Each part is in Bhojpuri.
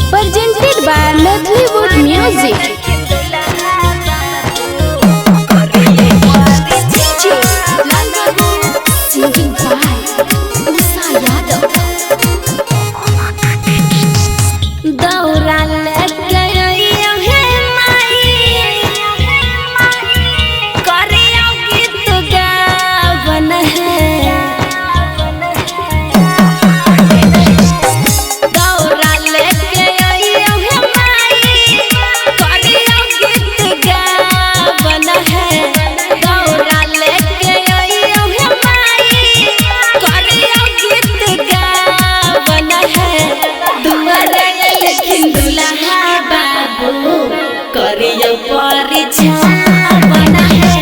presented by Lovelywood Music. Singing by Usha Yadav. दौरा लेके आइया है माई, करिया गीत गावन है। दौरा लेके आइया है माई, करिया गीत गावन है। दौरा लेके आइया है माई, करिया गीत गावन है। दुआरे लेकिन दुल्हा बाबू करिया परिछावन है।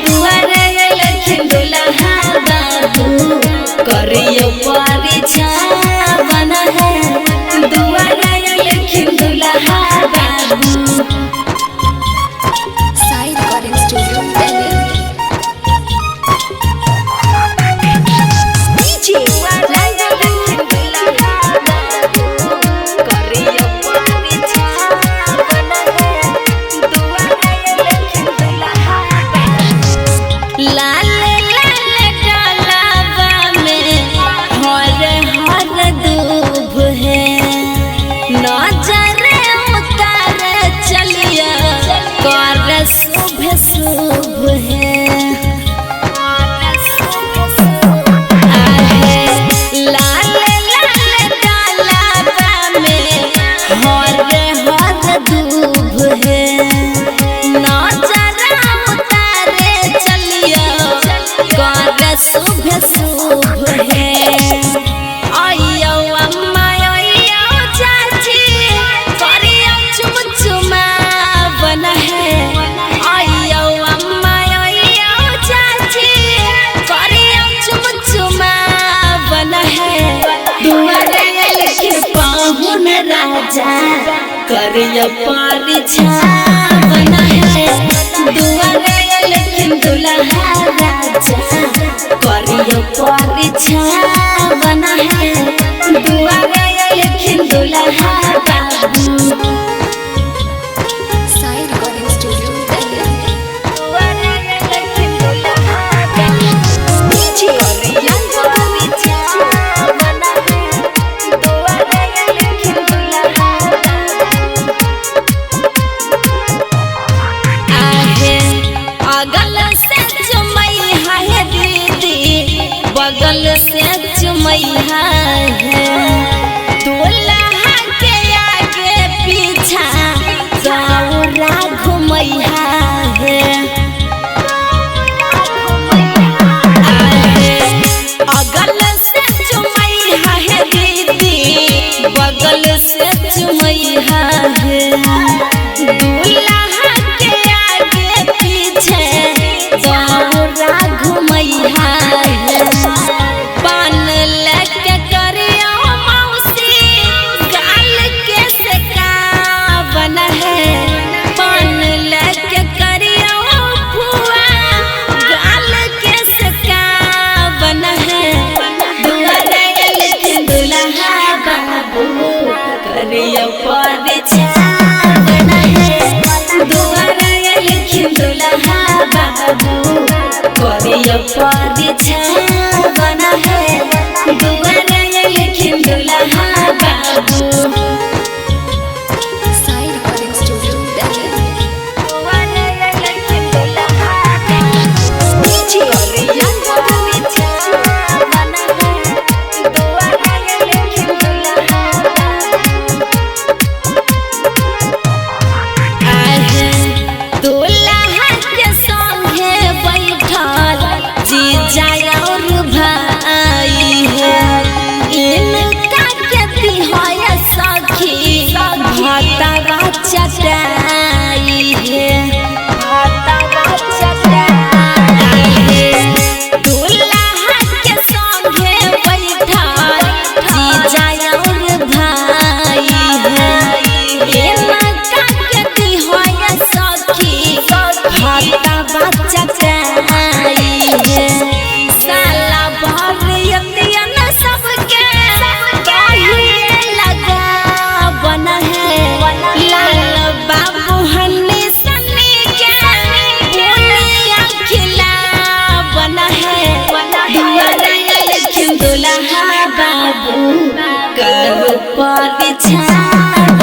दुआरे लेकिन दुल्हा बाबू करिया परिछावन है। दुआरे लेकिन दुल्हा बाबू। साइड करें स्टूडियो दिल्ली। डीजे लाल लाल डालावा में हर हर दूब है। नजर उतार चलिया कर शुभ शुभ है। लाल लाल डालावा में हर हर दूब है। नजर उतारे चलिया कर शुभ शुभ है। आइयो अम्मा आइयो चाची करियो चुमचुमावन है। आइयो अम्मा आइयो चाची करियो चुमचुमावन है। दुआरे लेके पाहुन राजा करियो परिछावन है। दुआरे लेकिन दुल्हा राजा करियो परिछावन है। दुआरे लेकिन दुल्हा बाबू। साइड करें स्टूडियो दिल्ली। दुआरे लेकिन दुल्हा बाबू। डीजे परिछावन है। दुआरे लेकिन दुल्हा आहे। अगल से चुमैया है दीदी, बगल से चुमैया है। दुल्हा के आगे पीछा दौरा घुमैया है। आहे। अगल से चुमैया है दीदी, बगल से चुमैया है। दुल्हा के आगे पीछे दौरा घुमैया है। पान लेके करियो मौसी गाल के सेकावन है। पान लेके करियो फुआ गाल के सेकावन है। दुआरे लेकिन दुल्हा बाबू करियो परिछावन है। दुआरे लेकिन दुल्हा बाबू करियो परिछावन है। दुआरे लेकिन दुल्हा बाबू। साइड करें स्टूडियो दिल्ली। दुआरे लेकिन दुल्हा बाबू। डीजे परिछावन है। दुआरे लेकिन दुल्हा आहे। दुल्हा के संगे बैठल जीजा और छाड़